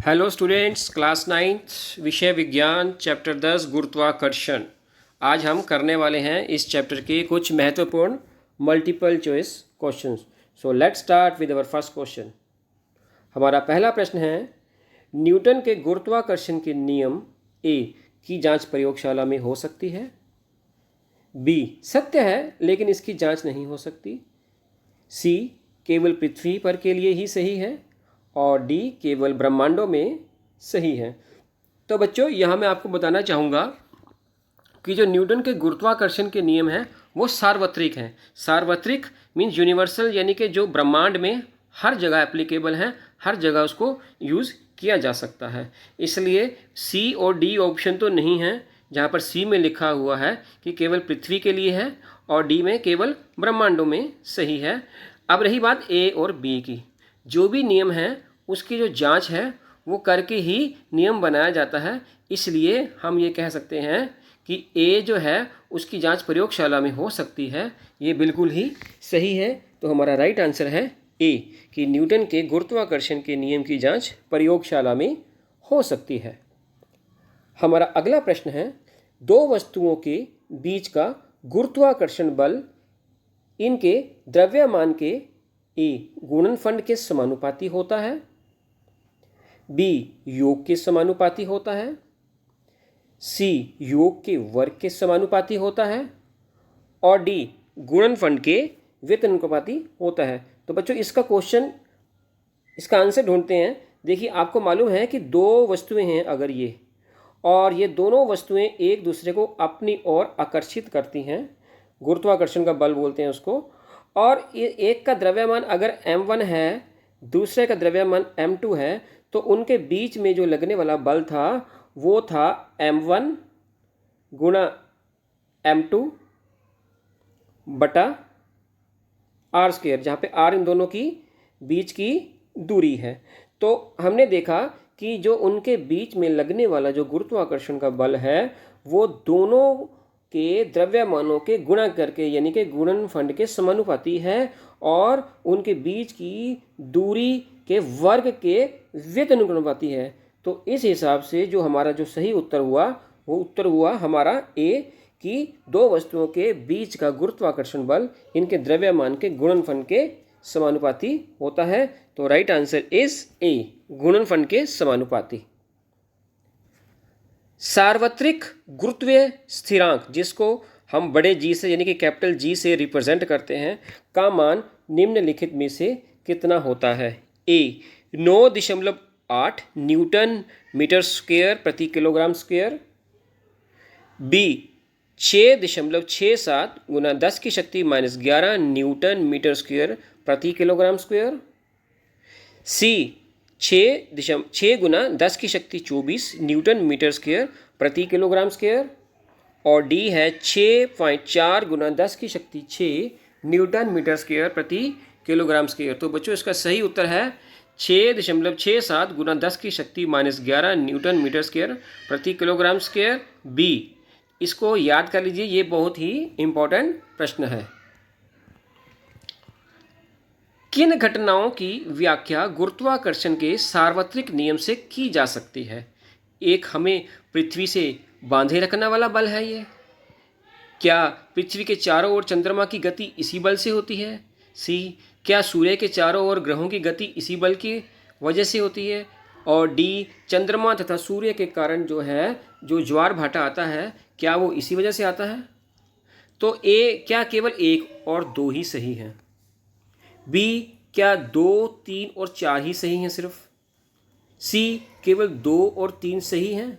Hello students, class 9th विषय विज्ञान chapter 10 गुरुत्वाकर्षण। आज हम करने वाले हैं इस चैप्टर के कुछ महत्वपूर्ण multiple choice questions. So let's start with our first question. हमारा पहला प्रश्न है, न्यूटन के गुरुत्वाकर्षण के नियम ए की जांच प्रयोगशाला में हो सकती है। बी, सत्य है लेकिन इसकी जांच नहीं हो सकती। सी, केवल पृथ्वी पर के लिए ही सही है। और डी, केवल ब्रह्मांडों में सही है। तो बच्चों, यहाँ मैं आपको बताना चाहूँगा कि जो न्यूटन के गुरुत्वाकर्षण के नियम हैं वो सार्वत्रिक हैं। सार्वत्रिक मीन्स यूनिवर्सल, यानी कि जो ब्रह्मांड में हर जगह एप्लीकेबल हैं, हर जगह उसको यूज़ किया जा सकता है। इसलिए सी और डी ऑप्शन तो नहीं है, जहाँ पर सी में लिखा हुआ है कि केवल पृथ्वी के लिए है और डी में केवल ब्रह्मांडों में सही है। अब रही बात ए और बी की, जो भी नियम है उसकी जो जांच है वो करके ही नियम बनाया जाता है। इसलिए हम ये कह सकते हैं कि ए जो है उसकी जांच प्रयोगशाला में हो सकती है। ये बिल्कुल ही सही है। तो हमारा राइट आंसर है ए, कि न्यूटन के गुरुत्वाकर्षण के नियम की जांच प्रयोगशाला में हो सकती है। हमारा अगला प्रश्न है, दो वस्तुओं के बीच का गुरुत्वाकर्षण बल इनके द्रव्यमान के ए गुणनफल के समानुपाती होता है। बी, योग के समानुपाती होता है। सी, योग के वर्ग के समानुपाती होता है। और डी, गुणनफल के व्युत्क्रमानुपाती होता है। तो बच्चों, इसका आंसर ढूंढते हैं। देखिए, आपको मालूम है कि दो वस्तुएं हैं अगर ये, और ये दोनों वस्तुएं एक दूसरे को अपनी ओर आकर्षित करती हैं, गुरुत्वाकर्षण का बल बोलते हैं उसको। और एक का द्रव्यमान अगर m1 है, दूसरे का द्रव्यमान m2 है, तो उनके बीच में जो लगने वाला बल था वो था m1 गुणा m2 बटा r स्क्वायर, जहाँ पे r इन दोनों की बीच की दूरी है। तो हमने देखा कि जो उनके बीच में लगने वाला जो गुरुत्वाकर्षण का बल है वो दोनों के द्रव्यमानों के गुणा करके, यानी कि गुणनफल के समानुपाती है, और उनके बीच की दूरी के वर्ग के व्युत्क्रमानुपाती है। तो इस हिसाब से जो हमारा जो सही उत्तर हुआ वो उत्तर हुआ हमारा ए, कि दो वस्तुओं के बीच का गुरुत्वाकर्षण बल इनके द्रव्यमान के गुणनफल के समानुपाती होता है। तो राइट आंसर इज ए, गुणनफल के समानुपाती। सार्वत्रिक गुरुत्वीय स्थिरांक, जिसको हम बड़े जी से यानी कि कैपिटल जी से रिप्रेजेंट करते हैं, का मान निम्नलिखित में से कितना होता है। ए, 9.8 न्यूटन मीटर स्क्वायर प्रति किलोग्राम स्क्वायर। बी, 6.67 गुना 10 की शक्ति -11 न्यूटन मीटर स्क्वायर प्रति किलोग्राम स्क्वायर। सी, 6 गुना 10 की शक्ति 24 न्यूटन मीटर स्क्वायर प्रति किलोग्राम स्क्वायर। और डी है 6.4 गुना 10 की शक्ति 6 न्यूटन मीटर स्क्वायर प्रति किलोग्राम स्क्वायर। तो बच्चों, इसका सही उत्तर है 6.67 गुना 10 की शक्ति -11 न्यूटन मीटर स्क्वायर प्रति किलोग्राम स्क्वायर, बी। इसको याद कर लीजिए, ये बहुत ही इंपॉर्टेंट प्रश्न है। किन घटनाओं की व्याख्या गुरुत्वाकर्षण के सार्वत्रिक नियम से की जा सकती है। एक, हमें पृथ्वी से बांधे रखने वाला बल है ये। क्या पृथ्वी के चारों ओर चंद्रमा की गति इसी बल से होती है। सी, क्या सूर्य के चारों ओर ग्रहों की गति इसी बल की वजह से होती है। और डी, चंद्रमा तथा सूर्य के कारण जो ज्वार भाटा आता है, क्या वो इसी वजह से आता है। तो ए, क्या केवल एक और दो ही सही हैं। बी, क्या 2, 3 और 4 ही सही हैं सिर्फ। सी, केवल 2 और 3 सही हैं।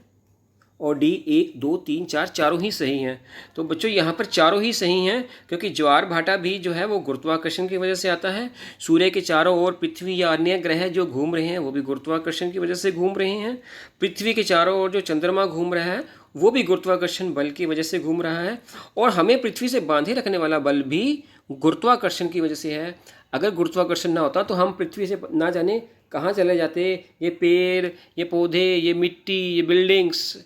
और डी, 1, 2, 3, 4 चारों ही सही हैं। तो बच्चों, यहाँ पर चारों ही सही हैं, क्योंकि ज्वार भाटा भी जो है वो गुरुत्वाकर्षण की वजह से आता है। सूर्य के चारों ओर पृथ्वी या अन्य ग्रह जो घूम रहे हैं वो भी गुरुत्वाकर्षण की वजह से घूम रहे हैं। पृथ्वी के चारों ओर जो चंद्रमा घूम रहा है वो भी गुरुत्वाकर्षण बल की वजह से घूम रहा है। और हमें पृथ्वी से बांधे रखने वाला बल भी गुरुत्वाकर्षण की वजह से है। अगर गुरुत्वाकर्षण ना होता तो हम पृथ्वी से ना जाने कहाँ चले जाते। ये पेड़, ये पौधे, ये मिट्टी, ये बिल्डिंग्स,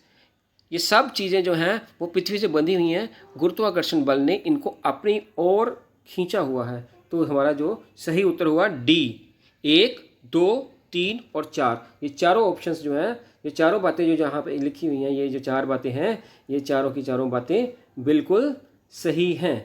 ये सब चीज़ें जो हैं वो पृथ्वी से बंधी हुई हैं। गुरुत्वाकर्षण बल ने इनको अपनी ओर खींचा हुआ है। तो हमारा जो सही उत्तर हुआ डी, 1, 2, 3 और 4, ये चारों ऑप्शंस जो हैं, ये चारों बातें जो जहाँ पे लिखी हुई हैं, ये जो 4 बातें हैं, ये चारों की चारों बातें बिल्कुल सही हैं।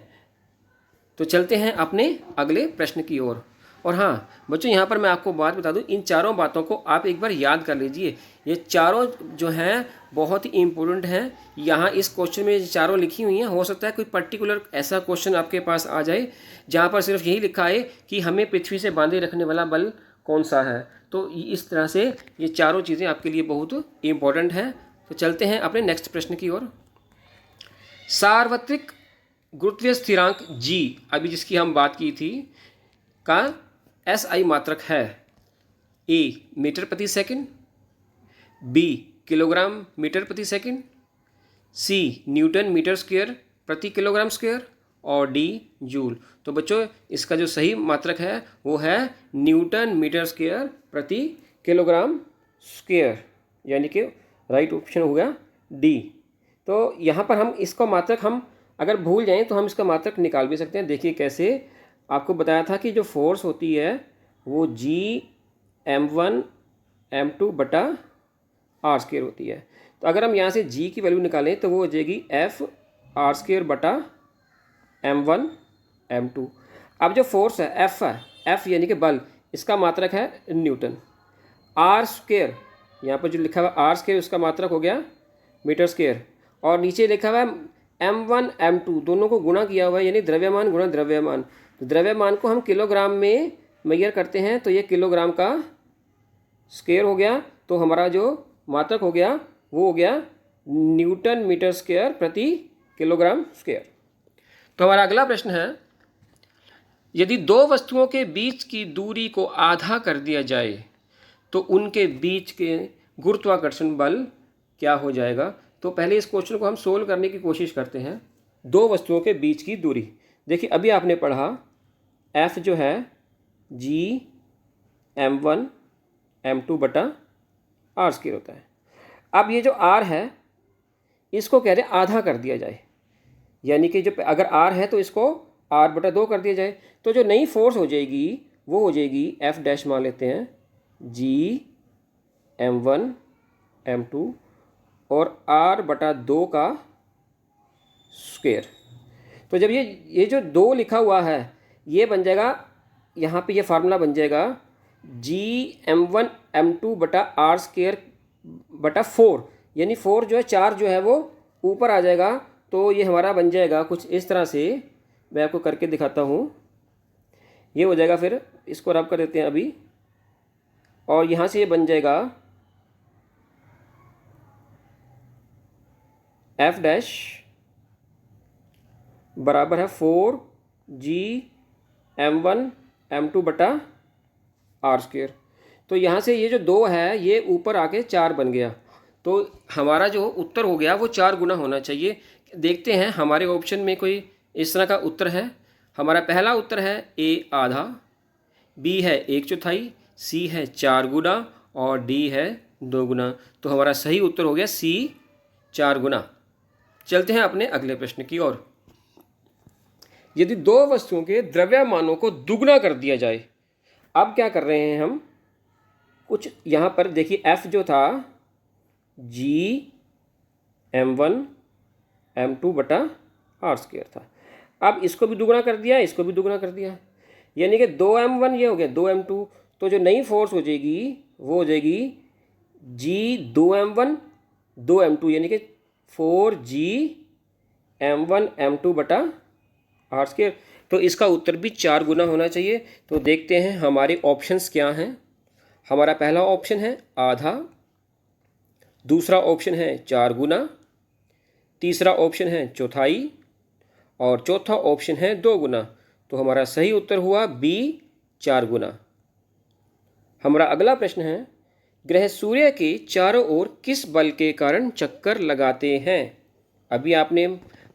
तो चलते हैं अपने अगले प्रश्न की ओर। और हाँ बच्चों, यहाँ पर मैं आपको बात बता दूँ, इन चारों बातों को आप एक बार याद कर लीजिए। ये चारों जो हैं बहुत ही इम्पोर्टेंट हैं। यहाँ इस क्वेश्चन में चारों लिखी हुई हैं, हो सकता है कोई पर्टिकुलर ऐसा क्वेश्चन आपके पास आ जाए जहाँ पर सिर्फ यही लिखा है कि हमें पृथ्वी से बांधे रखने वाला बल कौन सा है। तो इस तरह से ये चारों चीज़ें आपके लिए बहुत इम्पोर्टेंट हैं। तो चलते हैं अपने नेक्स्ट प्रश्न की ओर। सार्वत्रिक गुरुत्वीय स्थिरांक g, अभी जिसकी हम बात की थी, का SI मात्रक है A मीटर प्रति सेकंड, B किलोग्राम मीटर प्रति second, C newton metre square प्रति किलोग्राम स्क्वायर और D जूल। तो बच्चों इसका जो सही मात्रक है वो है न्यूटन मीटर स्क्वायर प्रति किलोग्राम स्क्वायर, यानी कि राइट ऑप्शन हो गया D। तो यहाँ पर हम इसका मात्रक हम अगर भूल जाएं तो हम इसका मात्रक निकाल भी सकते हैं। देखिए कैसे, आपको बताया था कि जो फोर्स होती है वो G m1m2 बटा आर स्क्वायर होती है। तो अगर हम यहाँ से G की वैल्यू निकालें तो वो हो जाएगी F आर स्क्वायर बटा m1m2। अब जो फोर्स है F है, F यानी कि बल, इसका मात्रक है न्यूटन। आर स्क्वायर, यहाँ पर जो लिखा हुआ आर स्क्वायर उसका मात्रक हो गया मीटर स्क्वायर, और नीचे लिखा हुआ है m1 m2, दोनों को गुणा किया हुआ है, यानी द्रव्यमान गुणा द्रव्यमान। तो द्रव्यमान को हम किलोग्राम में मेजर करते हैं, तो ये किलोग्राम का स्क्वायर हो गया। तो हमारा जो मात्रक हो गया वो हो गया न्यूटन मीटर स्क्वायर प्रति किलोग्राम स्क्वायर। तो हमारा अगला प्रश्न है, यदि दो वस्तुओं के बीच की दूरी को आधा कर दिया जाए तो उनके बीच के गुरुत्वाकर्षण बल क्या हो जाएगा। तो पहले इस क्वेश्चन को हम सोल्व करने की कोशिश करते हैं। दो वस्तुओं के बीच की दूरी, देखिए अभी आपने पढ़ा F जो है G m1 m2 बटा आर स्क्वायर होता है। अब ये जो R है इसको कह रहे हैं आधा कर दिया जाए, यानी कि जो अगर R है तो इसको R बटा 2 कर दिया जाए। तो जो नई फोर्स हो जाएगी वो हो जाएगी F डैश मान लेते हैं G m1 m2 और R बटा 2 का स्क्वायर। तो जब ये जो 2 लिखा हुआ है ये बन जाएगा, यहाँ पे ये फार्मूला बन जाएगा G m1 m2 बटा आर स्क्वायर बटा 4, यानी 4 जो है 4 जो है वो ऊपर आ जाएगा। तो ये हमारा बन जाएगा कुछ इस तरह से, मैं आपको करके दिखाता हूँ। ये हो जाएगा, फिर इसको रब कर देते हैं अभी, और यहाँ से ये बन जाएगा F डैश बराबर है 4G m1 m2 बटा आर स्क्वायर। तो यहाँ से ये जो 2 है ये ऊपर आके 4 बन गया। तो हमारा जो उत्तर हो गया वो 4 गुना होना चाहिए। देखते हैं हमारे ऑप्शन में कोई इस तरह का उत्तर है। हमारा पहला उत्तर है A आधा, B है 1/4, C है 4 गुना और D है 2 गुना। तो हमारा सही उत्तर हो गया C 4 गुना। चलते हैं अपने अगले प्रश्न की ओर। यदि दो वस्तुओं के द्रव्यमानों को दुगना कर दिया जाए, अब क्या कर रहे हैं हम, कुछ यहाँ पर देखिए F जो था G m1 m2 बटा आर स्क्वायर था। अब इसको भी दुगना कर दिया, इसको भी दुगना कर दिया, यानी कि 2m1 ये हो गया 2m2। तो जो नई फोर्स हो जाएगी वो हो जाएगी G 2m1 2m2, यानी कि 4G m1 m2 बटा आर स्क्वायर। तो इसका उत्तर भी 4 गुना होना चाहिए। तो देखते हैं हमारे ऑप्शंस क्या हैं। हमारा पहला ऑप्शन है आधा, दूसरा ऑप्शन है 4 गुना, तीसरा ऑप्शन है चौथाई और चौथा ऑप्शन है 2 गुना। तो हमारा सही उत्तर हुआ B 4 गुना। हमारा अगला प्रश्न है, ग्रह सूर्य के चारों ओर किस बल के कारण चक्कर लगाते हैं। अभी आपने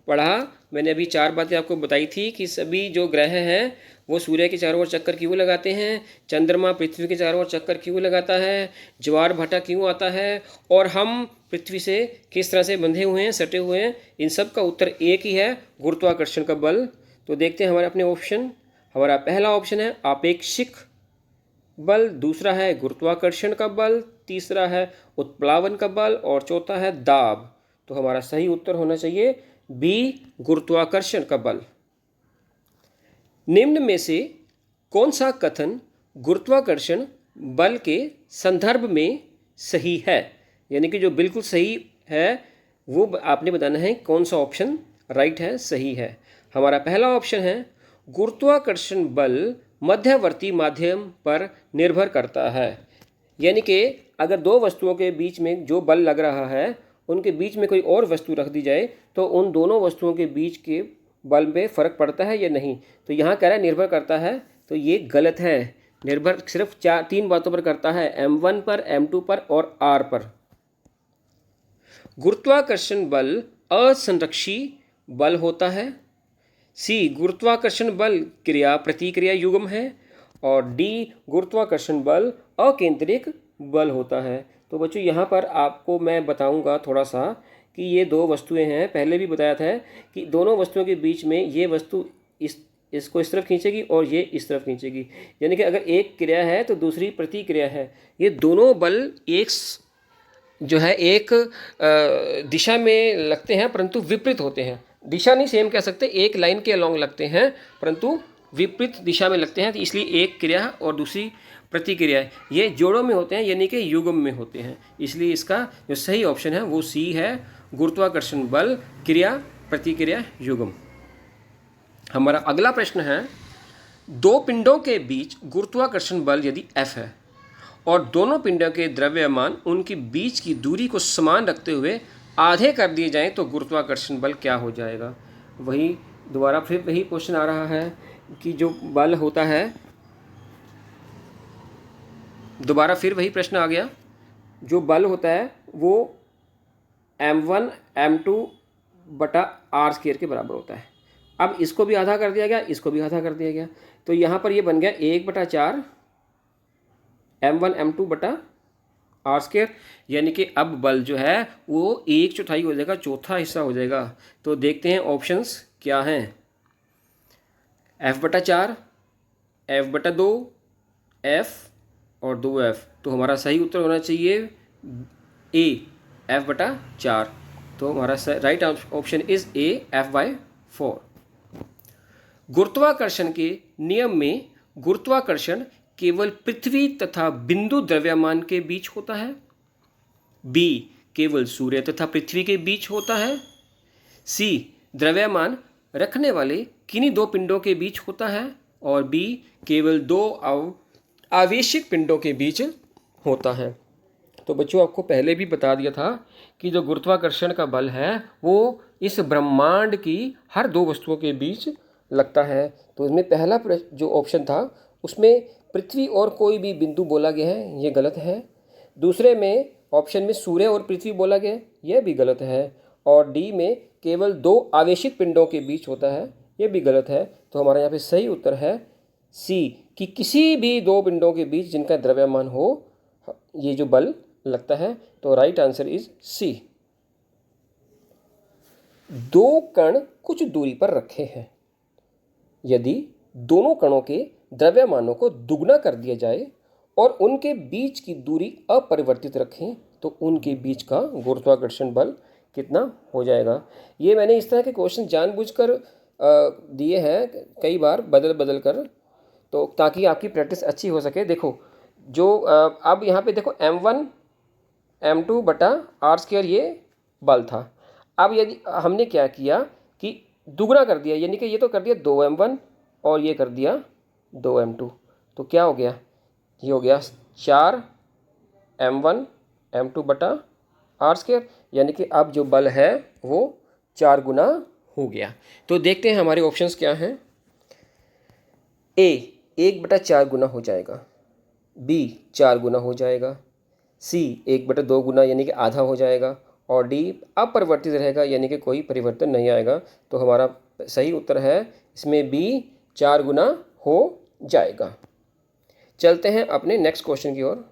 पढ़ा, मैंने अभी 4 बातें आपको बताई थी कि सभी जो ग्रह हैं वो सूर्य के चारों ओर चक्कर क्यों लगाते हैं, चंद्रमा पृथ्वी के चारों ओर चक्कर क्यों लगाता है, ज्वार भाटा क्यों आता है, और हम पृथ्वी से किस तरह से बंधे हुए हैं, सटे हुए हैं। इन सब का उत्तर एक ही है, गुरुत्वाकर्षण का बल। तो देखते हैं हमारे अपने ऑप्शन। हमारा पहला ऑप्शन है आपेक्षिक बल, दूसरा है गुरुत्वाकर्षण का बल, तीसरा है उत्प्लावन का बल और चौथा है दाब। तो हमारा सही उत्तर होना चाहिए बी, गुरुत्वाकर्षण का बल। निम्न में से कौन सा कथन गुरुत्वाकर्षण बल के संदर्भ में सही है? यानी कि जो बिल्कुल सही है वो आपने बताना है कौन सा ऑप्शन राइट है, सही है। हमारा पहला ऑप्शन है गुरुत्वाकर्षण बल मध्यवर्ती माध्यम पर निर्भर करता है। यानी कि अगर दो वस्तुओं के बीच में जो बल लग रहा है उनके बीच में कोई और वस्तु रख दी जाए तो उन दोनों वस्तुओं के बीच के बल में फ़र्क पड़ता है या नहीं। तो यहाँ कह रहा है निर्भर करता है, तो ये गलत है। निर्भर सिर्फ तीन बातों पर करता है, m1 पर, m2 पर और r पर। गुरुत्वाकर्षण बल असंरक्षी बल होता है। सी, गुरुत्वाकर्षण बल क्रिया प्रतिक्रिया युग्म है। और डी, गुरुत्वाकर्षण बल अकेंद्रिक बल होता है। तो बच्चों यहाँ पर आपको मैं बताऊंगा थोड़ा सा कि ये दो वस्तुएं हैं। पहले भी बताया था कि दोनों वस्तुओं के बीच में ये वस्तु इसको इस तरफ खींचेगी और ये इस तरफ खींचेगी। यानी कि अगर एक क्रिया है तो दूसरी प्रतिक्रिया है। ये दोनों बल एक जो है एक दिशा में लगते हैं परंतु विपरीत होते हैं। दिशा नहीं सेम कह सकते, एक लाइन के अलॉन्ग लगते हैं परंतु विपरीत दिशा में लगते हैं। तो इसलिए एक क्रिया और दूसरी प्रतिक्रिया ये जोड़ों में होते हैं यानी कि युग्म में होते हैं। इसलिए इसका जो सही ऑप्शन है वो सी है, गुरुत्वाकर्षण बल क्रिया प्रतिक्रिया युग्म। हमारा अगला प्रश्न है, दो पिंडों के बीच गुरुत्वाकर्षण बल यदि F है और दोनों पिंडों के द्रव्यमान उनके बीच की दूरी को समान रखते हुए आधे कर दिए जाएं तो गुरुत्वाकर्षण बल क्या हो जाएगा? वही दोबारा फिर वही क्वेश्चन आ रहा है कि जो बल होता है, दोबारा फिर वही प्रश्न आ गया। जो बल होता है वो m1 m2 बटा r स्क्वायर के बराबर होता है। अब इसको भी आधा कर दिया गया, इसको भी आधा कर दिया गया, तो यहाँ पर ये बन गया 1/4 m1 m2 बटा आर स्क्वायर। यानी कि अब बल जो है वो 1/4 हो जाएगा, चौथा हिस्सा हो जाएगा। तो देखते हैं ऑप्शंस क्या हैं। F/4, F/2, F और 2F। तो हमारा सही उत्तर होना चाहिए ए, F/4। तो हमारा right option is a, F/4। गुरुत्वाकर्षण के नियम में गुरुत्वाकर्षण केवल पृथ्वी तथा बिंदु द्रव्यमान के बीच होता है। बी, केवल सूर्य तथा पृथ्वी के बीच होता है। सी, द्रव्यमान रखने वाले किन्हीं दो पिंडों के बीच होता है। और बी, केवल दो आवेशित पिंडों के बीच होता है। तो बच्चों आपको पहले भी बता दिया था कि जो गुरुत्वाकर्षण का बल है वो इस ब्रह्मांड की हर दो वस्तुओं के बीच लगता है। तो इसमें पहला जो ऑप्शन था उसमें पृथ्वी और कोई भी बिंदु बोला गया है, ये गलत है। दूसरे में ऑप्शन में सूर्य और पृथ्वी बोला गया, यह भी गलत है। और डी में केवल दो आवेशित पिंडों के बीच होता है, यह भी गलत है। तो हमारा यहाँ पे सही उत्तर है सी, कि किसी भी दो पिंडों के बीच जिनका द्रव्यमान हो ये जो बल लगता है। तो राइट आंसर इज सी। दो कण कुछ दूरी पर रखे हैं, यदि दोनों कणों के द्रव्यमानों को दुगना कर दिया जाए और उनके बीच की दूरी अपरिवर्तित रखें तो उनके बीच का गुरुत्वाकर्षण बल कितना हो जाएगा? ये मैंने इस तरह के क्वेश्चन जानबूझकर दिए हैं कई बार बदल बदल कर, तो ताकि आपकी प्रैक्टिस अच्छी हो सके। देखो जो अब यहाँ पे देखो m1 m2 बटा आर स्क्वायर ये बल था। अब यदि हमने क्या किया कि दुगना कर दिया, यानी कि ये तो कर दिया 2m1 और ये कर दिया 2m2, तो क्या हो गया? ये हो गया 4m1 m2 बटा आर स्क्वायर। यानी कि अब जो बल है वो 4 गुना हो गया। तो देखते हैं हमारे ऑप्शंस क्या हैं। ए 1/4 गुना हो जाएगा, बी 4 गुना हो जाएगा, सी 1/2 गुना यानी कि आधा हो जाएगा, और डी अपरिवर्तित रहेगा यानी कि कोई परिवर्तन नहीं आएगा। तो हमारा सही उत्तर है इसमें बी 4 गुना हो जाएगा। चलते हैं अपने नेक्स्ट क्वेश्चन की ओर।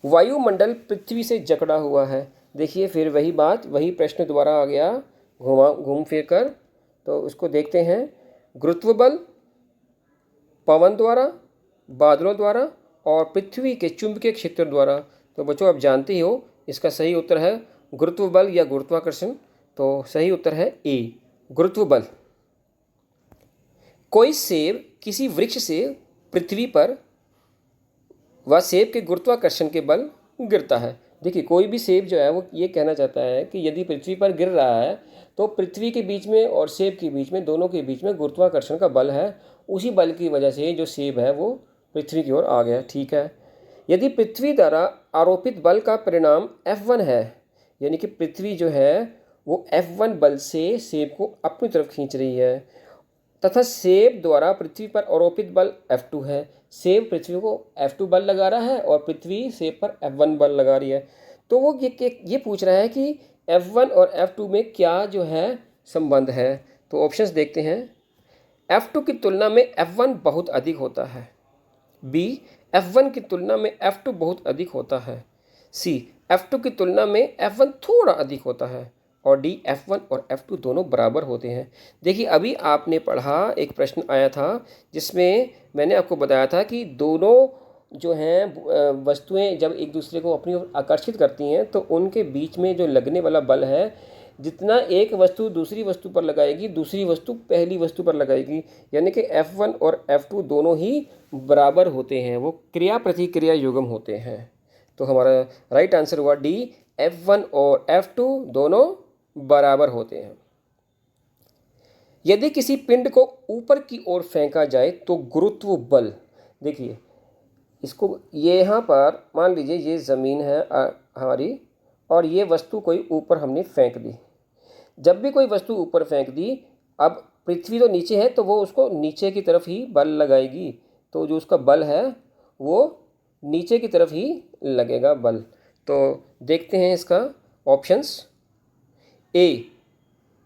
वायुमंडल पृथ्वी से जकड़ा हुआ है। देखिए फिर वही बात, वही प्रश्न दोबारा आ गया घूम फिर कर। तो उसको देखते हैं। गुरुत्व बल पवन द्वारा, बादलों द्वारा और पृथ्वी के चुंबकीय क्षेत्र द्वारा। तो बच्चों आप जानते ही हो इसका सही उत्तर है गुरुत्व बल या गुरुत्वाकर्षण। तो सही उत्तर है ए, गुरुत्व बल। कोई सेब किसी वृक्ष से पृथ्वी पर व सेब के गुरुत्वाकर्षण के बल गिरता है। देखिए कोई भी सेब जो है वो ये कहना चाहता है कि यदि पृथ्वी पर गिर रहा है तो पृथ्वी के बीच में और सेब के बीच में, दोनों के बीच में गुरुत्वाकर्षण का बल है। उसी बल की वजह से जो सेब है वो पृथ्वी की ओर आ गया। ठीक है, यदि पृथ्वी द्वारा आरोपित बल का परिणाम F1 है, यानी कि पृथ्वी जो है वो F1 बल से सेब को अपनी तरफ खींच रही है, तथा सेब द्वारा पृथ्वी पर आरोपित बल F2 है। सेब पृथ्वी को F2 बल लगा रहा है और पृथ्वी सेब पर F1 बल लगा रही है। तो वो ये पूछ रहा है कि F1 और F2 में क्या जो है संबंध है। तो ऑप्शंस देखते हैं। F2 की तुलना में F1 बहुत अधिक होता है। बी, F1 की तुलना में F2 बहुत अधिक होता है। सी, F2 की तुलना में F1 थोड़ा अधिक होता है। और डी, F1 और F2 दोनों बराबर होते हैं। देखिए अभी आपने पढ़ा, एक प्रश्न आया था जिसमें मैंने आपको बताया था कि दोनों जो हैं वस्तुएं जब एक दूसरे को अपनी ओर आकर्षित करती हैं तो उनके बीच में जो लगने वाला बल है, जितना एक वस्तु दूसरी वस्तु पर लगाएगी दूसरी वस्तु पहली वस्तु पर लगाएगी, यानी कि F1 और F2 दोनों ही बराबर होते हैं, वो क्रिया प्रतिक्रिया युग्म होते हैं। तो हमारा राइट आंसर हुआ डी, F1 और F2 दोनों बराबर होते हैं। यदि किसी पिंड को ऊपर की ओर फेंका जाए तो गुरुत्व बल, देखिए इसको, ये यहाँ पर मान लीजिए ये ज़मीन है हमारी और ये वस्तु कोई ऊपर हमने फेंक दी। जब भी कोई वस्तु ऊपर फेंक दी, अब पृथ्वी तो नीचे है तो वो उसको नीचे की तरफ ही बल लगाएगी। तो जो उसका बल है वो नीचे की तरफ ही लगेगा बल। तो देखते हैं इसका ऑप्शंस। ए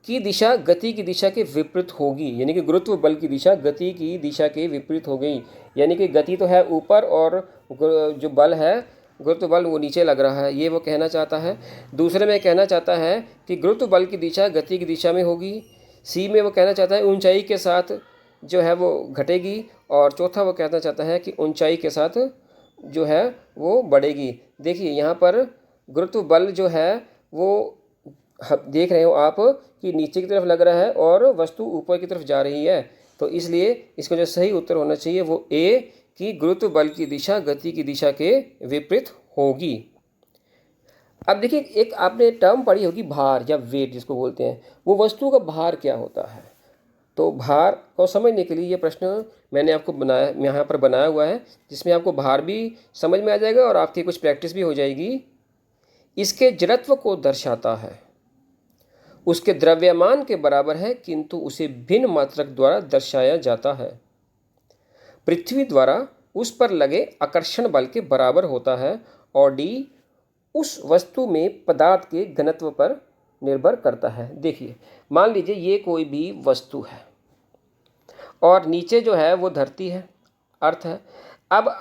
की दिशा गति की दिशा के विपरीत होगी, यानी कि गुरुत्व बल की दिशा गति की दिशा के विपरीत हो गई, यानी कि गति तो है ऊपर और जो बल है गुरुत्व बल वो नीचे लग रहा है, ये वो कहना चाहता है। दूसरे में कहना चाहता है कि गुरुत्व बल की दिशा गति की दिशा में होगी। सी में वो कहना चाहता है ऊंचाई के साथ जो है वो घटेगी। और चौथा वो कहना चाहता है कि ऊंचाई के साथ जो है वो बढ़ेगी। देखिए यहाँ पर गुरुत्व बल जो है वो देख रहे हो आप कि नीचे की तरफ लग रहा है और वस्तु ऊपर की तरफ जा रही है। तो इसलिए इसका जो सही उत्तर होना चाहिए वो ए, कि गुरुत्व बल की दिशा गति की दिशा के विपरीत होगी। अब देखिए एक आपने टर्म पढ़ी होगी भार या वेट जिसको बोलते हैं, वो वस्तु का भार क्या होता है। तो भार को समझने के लिए ये प्रश्न मैंने आपको यहाँ पर बनाया हुआ है, जिसमें आपको भार भी समझ में आ जाएगा और आपकी कुछ प्रैक्टिस भी हो जाएगी। इसके जड़त्व को दर्शाता है, उसके द्रव्यमान के बराबर है किंतु उसे भिन्न मात्रक द्वारा दर्शाया जाता है। पृथ्वी द्वारा उस पर लगे आकर्षण बल के बराबर होता है। और डी, उस वस्तु में पदार्थ के घनत्व पर निर्भर करता है। देखिए मान लीजिए ये कोई भी वस्तु है और नीचे जो है वो धरती है, अर्थ है। अब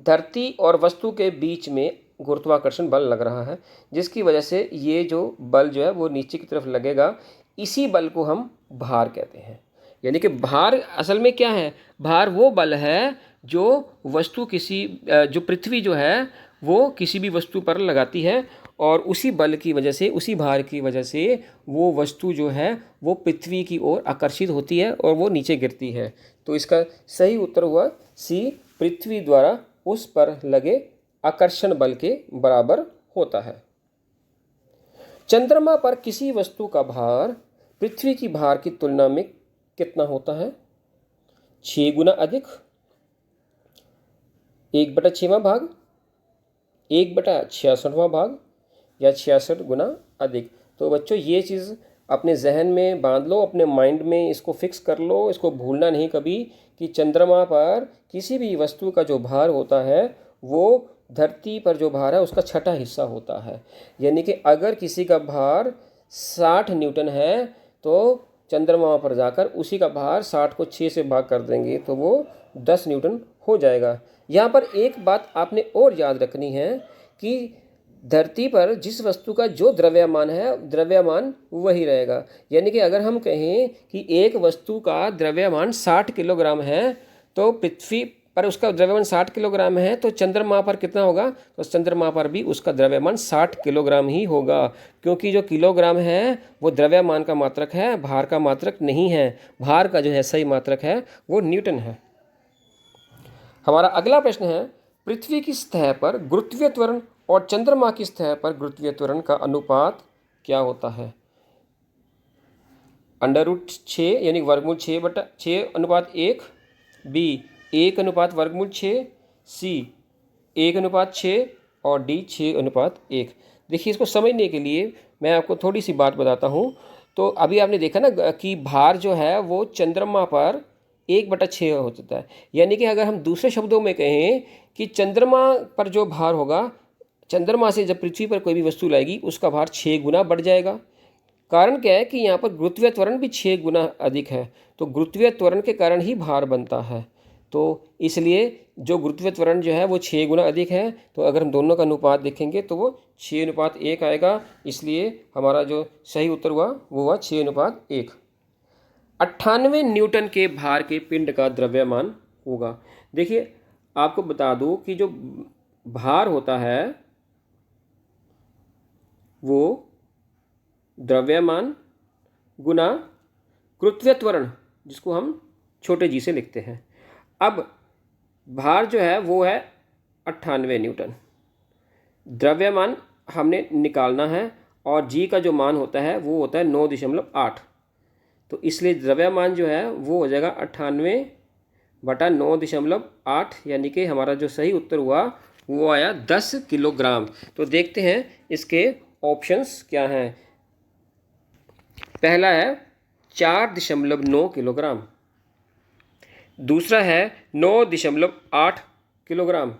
धरती और वस्तु के बीच में गुरुत्वाकर्षण बल लग रहा है, जिसकी वजह से ये जो बल जो है वो नीचे की तरफ लगेगा। इसी बल को हम भार कहते हैं। यानी कि भार असल में क्या है, भार वो बल है जो वस्तु जो पृथ्वी जो है वो किसी भी वस्तु पर लगाती है और उसी बल की वजह से, उसी भार की वजह से वो वस्तु जो है वो पृथ्वी की ओर आकर्षित होती है और वो नीचे गिरती है। तो इसका सही उत्तर हुआ सी, पृथ्वी द्वारा उस पर लगे आकर्षण बल के बराबर होता है। चंद्रमा पर किसी वस्तु का भार पृथ्वी की भार की तुलना में कितना होता है? 6 गुना अधिक, 1/6वां भाग, 1/66वां भाग या 66 गुना अधिक। तो बच्चों ये चीज़ अपने जहन में बांध लो, अपने माइंड में इसको फिक्स कर लो, इसको भूलना नहीं कभी कि चंद्रमा पर किसी भी वस्तु का जो भार होता है वो धरती पर जो भार है उसका छठा हिस्सा होता है। यानी कि अगर किसी का भार 60 न्यूटन है तो चंद्रमा पर जाकर उसी का भार 60 को 6 से भाग कर देंगे तो वो 10 न्यूटन हो जाएगा। यहाँ पर एक बात आपने और याद रखनी है कि धरती पर जिस वस्तु का जो द्रव्यमान है, द्रव्यमान वही रहेगा। यानी कि अगर हम कहें कि एक वस्तु का द्रव्यमान 60 किलोग्राम है तो पृथ्वी पर उसका द्रव्यमान 60 किलोग्राम है, तो चंद्रमा पर कितना होगा? तो चंद्रमा पर भी उसका द्रव्यमान 60 किलोग्राम ही होगा, क्योंकि जो किलोग्राम है वो द्रव्यमान का मात्रक है, भार का मात्रक नहीं है। भार का जो है सही मात्रक है वो न्यूटन है। हमारा अगला प्रश्न है, पृथ्वी की सतह पर गुरुत्वीय त्वरण और चंद्रमा की सतह पर गुरुत्वीय त्वरण का अनुपात क्या होता है? √6 यानी वर्गमूल 6/6:1, बी 1/वर्गमूल 6, सी 1/6 और डी 6/1। देखिए, इसको समझने के लिए मैं आपको थोड़ी सी बात बताता हूँ। तो अभी आपने देखा ना कि भार जो है वो चंद्रमा पर 1/6 हो जाता है, यानी कि अगर हम दूसरे शब्दों में कहें कि चंद्रमा पर जो भार होगा, चंद्रमा से जब पृथ्वी पर कोई भी वस्तु लाएगी उसका भार 6 गुना बढ़ जाएगा। कारण क्या है कि यहाँ पर गुरुत्वीय त्वरण भी 6 गुना अधिक है, तो गुरुत्वीय त्वरण के कारण ही भार बनता है। तो इसलिए जो गुरुत्वीय त्वरण जो है वो 6 गुना अधिक है, तो अगर हम दोनों का अनुपात देखेंगे तो वो 6:1 आएगा। इसलिए हमारा जो सही उत्तर हुआ वो हुआ 6:1। 98 न्यूटन के भार के पिंड का द्रव्यमान होगा। देखिए, आपको बता दूं कि जो भार होता है वो द्रव्यमान गुना गुरुत्वीय त्वरण, जिसको हम छोटे जी से लिखते हैं। अब भार जो है वो है 98 न्यूटन, द्रव्यमान हमने निकालना है और जी का जो मान होता है वो होता है 9.8। तो इसलिए द्रव्यमान जो है वो हो जाएगा 98/9.8, यानी कि हमारा जो सही उत्तर हुआ वो आया 10 किलोग्राम। तो देखते हैं इसके ऑप्शंस क्या हैं। पहला है 4.9 किलोग्राम, दूसरा है 9.8 किलोग्राम,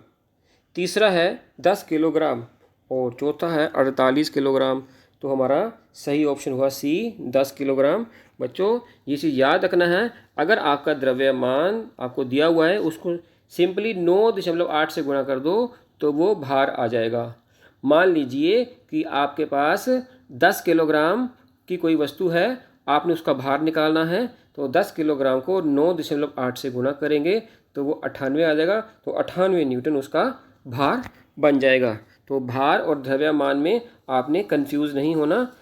तीसरा है 10 किलोग्राम और चौथा है 48 किलोग्राम। तो हमारा सही ऑप्शन हुआ सी, 10 किलोग्राम। बच्चों, ये चीज़ याद रखना है, अगर आपका द्रव्यमान आपको दिया हुआ है उसको सिंपली 9.8 से गुणा कर दो तो वो भार आ जाएगा। मान लीजिए कि आपके पास 10 किलोग्राम की कोई वस्तु है, आपने उसका भार निकालना है, तो 10 किलोग्राम को 9.8 से गुणा करेंगे तो वो 98 आ जाएगा। तो 98 न्यूटन उसका भार बन जाएगा। तो भार और द्रव्यमान में आपने कंफ्यूज नहीं होना।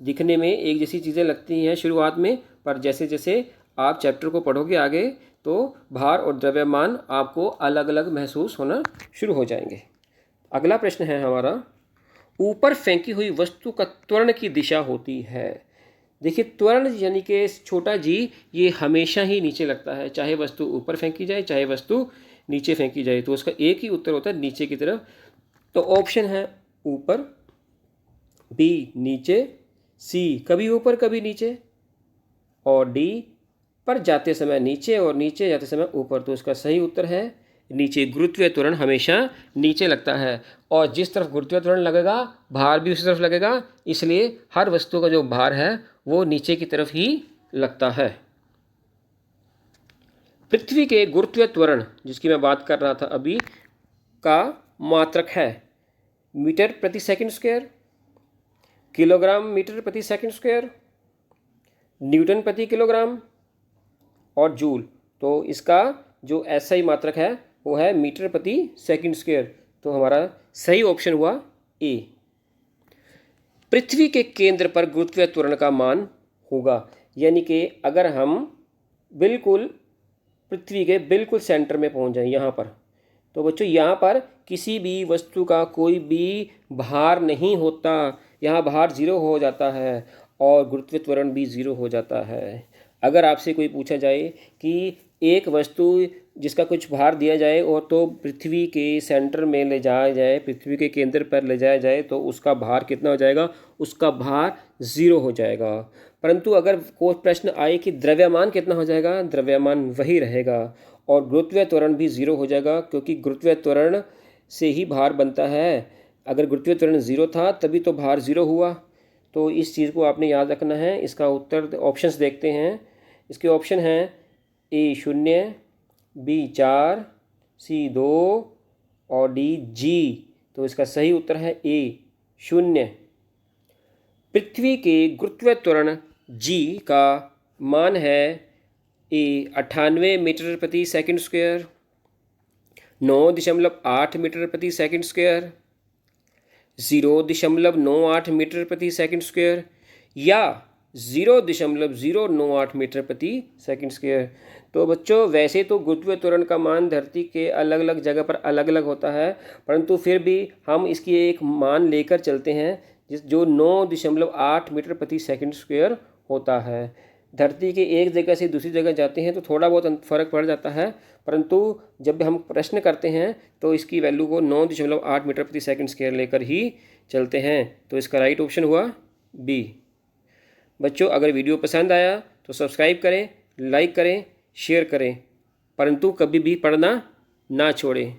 दिखने में एक जैसी चीज़ें लगती हैं शुरुआत में, पर जैसे जैसे आप चैप्टर को पढ़ोगे आगे तो भार और द्रव्यमान आपको अलग अलग महसूस होना शुरू हो जाएंगे। अगला प्रश्न है हमारा, ऊपर फेंकी हुई वस्तु का त्वरण की दिशा होती है। देखिए, त्वरण यानी कि छोटा जी ये हमेशा ही नीचे लगता है, चाहे वस्तु ऊपर फेंकी जाए चाहे वस्तु नीचे फेंकी जाए, तो उसका एक ही उत्तर होता है नीचे की तरफ। तो ऑप्शन है ऊपर, बी नीचे, सी कभी ऊपर कभी नीचे और डी पर जाते समय नीचे और नीचे जाते समय ऊपर। तो उसका सही उत्तर है नीचे। गुरुत्वीय त्वरण हमेशा नीचे लगता है और जिस तरफ गुरुत्वीय त्वरण लगेगा भार भी उसी तरफ लगेगा, इसलिए हर वस्तु का जो भार है वो नीचे की तरफ ही लगता है। पृथ्वी के गुरुत्वीय त्वरण जिसकी मैं बात कर रहा था अभी का मात्रक है मीटर प्रति सेकंड स्क्वायर, किलोग्राम मीटर प्रति सेकंड स्क्वायर, न्यूटन प्रति किलोग्राम और जूल। तो इसका जो एसआई मात्रक है वो है मीटर प्रति सेकंड स्क्वायर। तो हमारा सही ऑप्शन हुआ ए। पृथ्वी के केंद्र पर गुरुत्वीय त्वरण का मान होगा, यानी कि अगर हम बिल्कुल पृथ्वी के बिल्कुल सेंटर में पहुंच जाएं यहाँ पर, तो बच्चों यहाँ पर किसी भी वस्तु का कोई भी भार नहीं होता, यहाँ भार 0 हो जाता है और गुरुत्वीय त्वरण भी 0 हो जाता है। अगर आपसे कोई पूछा जाए कि एक वस्तु जिसका कुछ भार दिया जाए और तो पृथ्वी के सेंटर में ले जाया जाए, पृथ्वी के केंद्र पर ले जाया जाए, तो उसका भार कितना हो जाएगा? उसका भार 0 हो जाएगा। परंतु अगर कोई प्रश्न आए कि द्रव्यमान कितना हो जाएगा, द्रव्यमान वही रहेगा और गुरुत्वीय त्वरण भी 0 हो जाएगा, क्योंकि गुरुत्वीय त्वरण से ही भार बनता है। अगर गुरुत्वीय त्वरण 0 था तभी तो भार 0 हुआ। तो इस चीज़ को आपने याद रखना है। इसका उत्तर ऑप्शंस देखते हैं। इसके ऑप्शन हैं ए 0, बी 4, सी 2 और डी जी। तो इसका सही उत्तर है ए 0। पृथ्वी के गुरुत्वीय त्वरण जी का मान है ए 98 मीटर प्रति सेकंड स्क्वायर, 9.8 मीटर प्रति सेकंड स्क्वायर, 0.98 मीटर प्रति सेकंड स्क्वायर या 0.098 मीटर प्रति सेकंड स्क्वायर। तो बच्चों वैसे तो गुरुत्वीय त्वरण का मान धरती के अलग अलग जगह पर अलग अलग होता है, परंतु फिर भी हम इसकी एक मान लेकर चलते हैं जो 9.8 मीटर प्रति सेकंड स्क्वायर होता है। धरती के एक जगह से दूसरी जगह जाते हैं तो थोड़ा बहुत फ़र्क पड़ जाता है, परंतु जब हम प्रश्न करते हैं तो इसकी वैल्यू को 9.8 मीटर प्रति सेकंड स्क्वायर लेकर ही चलते हैं। तो इसका राइट ऑप्शन हुआ बी। बच्चों अगर वीडियो पसंद आया तो सब्सक्राइब करें, लाइक करें, शेयर करें, परंतु कभी भी पढ़ना ना छोड़ें।